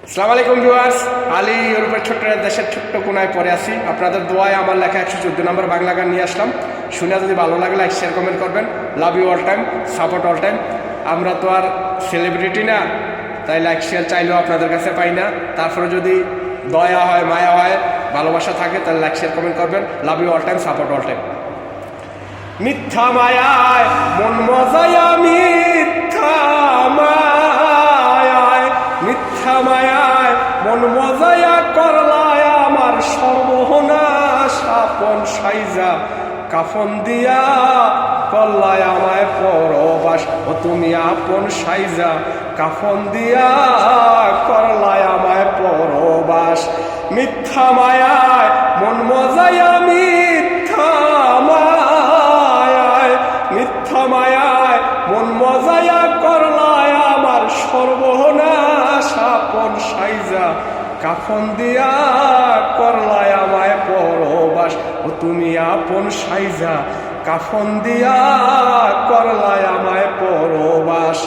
আসসালামু আলাইকুম ভিউয়ার্স, আলী ইউরোপের ছোট্ট দেশের ছোট্ট কোনায় পড়ে আসি। আপনাদের দোয়ায় আমার লেখা 114 নম্বর বাংলা গান নিয়ে আসলাম। শুনে যদি ভালো লাগে লাইক শেয়ার কমেন্ট করবেন। Love you all time, support all time. আমরা তো আর সেলিব্রিটি না, তাই লাইক শেয়ার চাইলেও আপনাদের কাছে পাই না। তারপরে যদি দয়া হয়, মায়া হয়, ভালোবাসা থাকে, তাহলে লাইক শেয়ার কমেন্ট করবেন। Love you all time, support all time. মিথ্যা মায়ায় মন মজায়া, মিথ্যা মায়ায়, মিথ্যা মায়ায় মন মজায়া করলায় আমার সর্বনাশ। আপন সাইজা কাফন দিয়া করলায় আমায় পরবাস। ও তুমি আপন সাইজা কাফন দিয়া করলায় আমায় পরবাস। মিথ্যা মায়ায় মন মজায়া, মিথ্যা মায়ায়, মিথ্যা মায়ায় মন মজায়া করলায় আমার সর্বনাশ। আপন সাইজা কাফন দিয়া করলায় আমায় পরবাস। ও তুমি আপন সাইজা কাফন দিয়া করলায় আমায় পরবাস।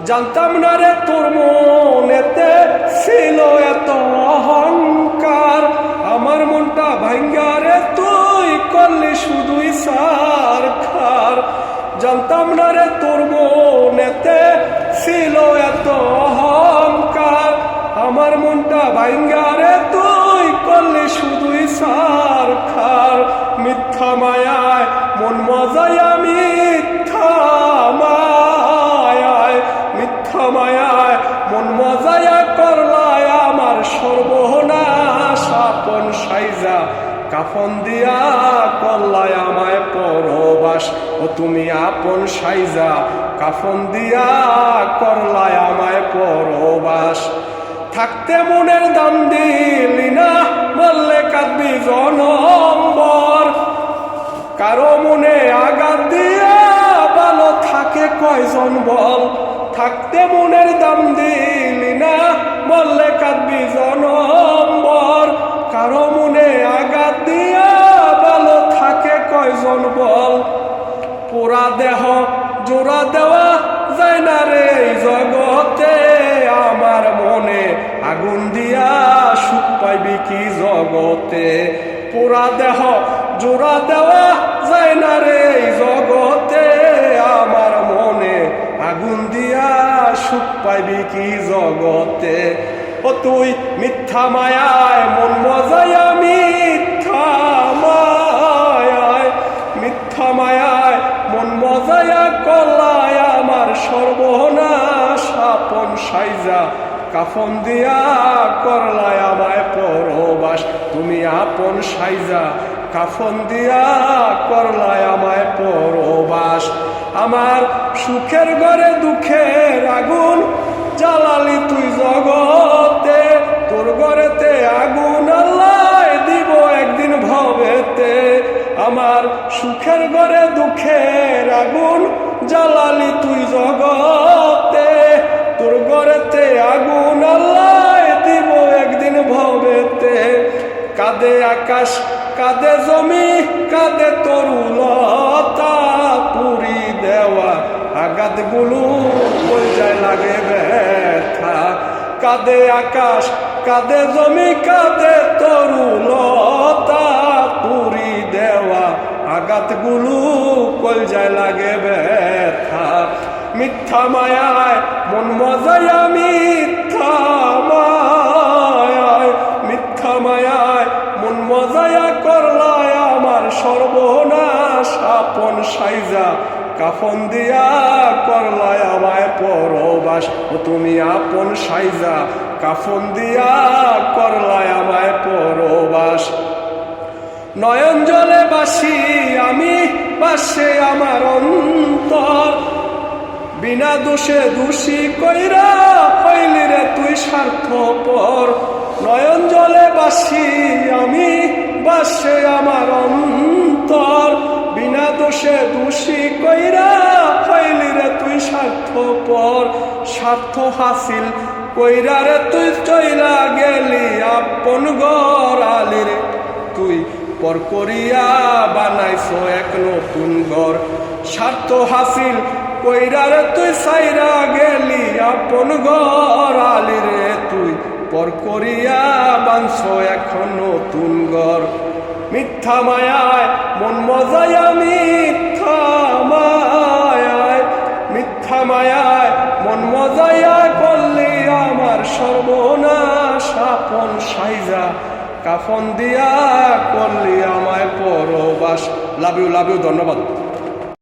জানতাম না রে তোর মনেতে ছিল এত অহংকার, আমার মনটা ভাঙ্গা রে তুই করলি শুধুই সারখার। জানতাম না রে তোর মনেতে ছিল এত অহংকার, আমার মনটা ভাঙ্গা রে তুই করলি শুধুই সারখার। মিথ্যা মায়ায় মন মজায়া, মিথ্যা মায়ায়, মিথ্যা মায়ায় মন মজায়া করলায় আমার সর্বনাশ। আপন সাইজা কাফন দিয়া করলায় আমায় পরবাস। ও তুমি আপন সাইজা কাফন দিয়া করলায় আমায় পরবাস। থাকতে মনের দাম দিলি না, বললে কাঁদবি জনম্বর। কারো মনে আঘাত দিয়া ভালো থাকে কয়জন বল। থাকতে মনের দাম দিলি না, বললে কাঁদবি জনম্বর। কারো মনে আঘাত দিয়া ভালো থাকে কয়জন বল। পোড়া দেহ জোড়া দেওয়া যায় না রে এই জগতে, আমার মনে আগুন দিয়া সুখ পাইবি কি জগতে। পোড়া দেহ জোড়া দেওয়া যায় না রে এই জগতে, আমার মনে আগুন দিয়া সুখ পাইবি কি জগতে। ও তুই মিথ্যা মায়ায় মন মজায়া, মিথ্যা মায়ায়, মিথ্যা মায়ায় মন মজায়া করলায় আমার সর্বনাশ। আপন সাইজা কাফন দিয়া করলায় আমায় পরবাস। তুমি আপন সাইজা কাফন দিয়া করলায় আমায় পরবাস। আমার সুখের ঘরে দুঃখের আগুন জ্বালালি তুই জগতে, তোর ঘরেতে আগুন আল্লাহ দিব একদিন ভবেতে। আমার সুখের ঘরে দুঃখের আগুন জ্বালালি তুই জগতে, তোর ঘরেতে আগুন আল্লাহ দিব একদিন ভবেতে। কাঁদে আকাশ কাঁদে জমি কাঁদে তরুলতা, পুরি দেওয়া আঘাতগুলো কলজায় লাগে ব্যথা। কাঁদে আকাশ কাঁদে জমি কাঁদে তরুলতা, পুরি দেওয়া আঘাতগুলো কলজায় লাগে ব্যথা। মিথ্যা মায়ায় মন মজায়া, মিথ্যা মায়ায়, মিথ্যা মায়ায় মন মজায়া করলায় আমার সর্বনাশ। আপন সাইজা কাফন দিয়া করলায় আমায় পরবাস। ও তুমি আপন সাইজা কাফন দিয়া করলায় আমায় পরবাস। নয়ন জলে বাসি আমি, বাসে আমার অন্তর, বিনা দোষে দোষী কইরা হইলি রে তুই স্বার্থপর। নয়ন জলে বাসি আমি, বাসে আমার অন্তর, বিনা দোষে দোষী কইরা হইলি রে তুই স্বার্থপর। স্বার্থ হাসিল কইরা রে তুই চইলা গেলি আপন ঘর আলি রে তুই পর করিয়া বানাইছো এক নতুন ঘর। স্বার্থ হাসিল কইরা রে তুই সাইরা গেলি আপন ঘর আলি রে তুই পর করিয়া বাঞ্ছ এখন নতুন ঘর। মিথ্যা মায়ায় মন মজায়া, মিথ্যা মায়ায়, মিথ্যা মায়ায় মন মজায়া করলি আমার সর্বনাশ। আপন সাইজা কাফন দিয়া করলি আমায় পরবাস। লাভ ইউ, ধন্যবাদ।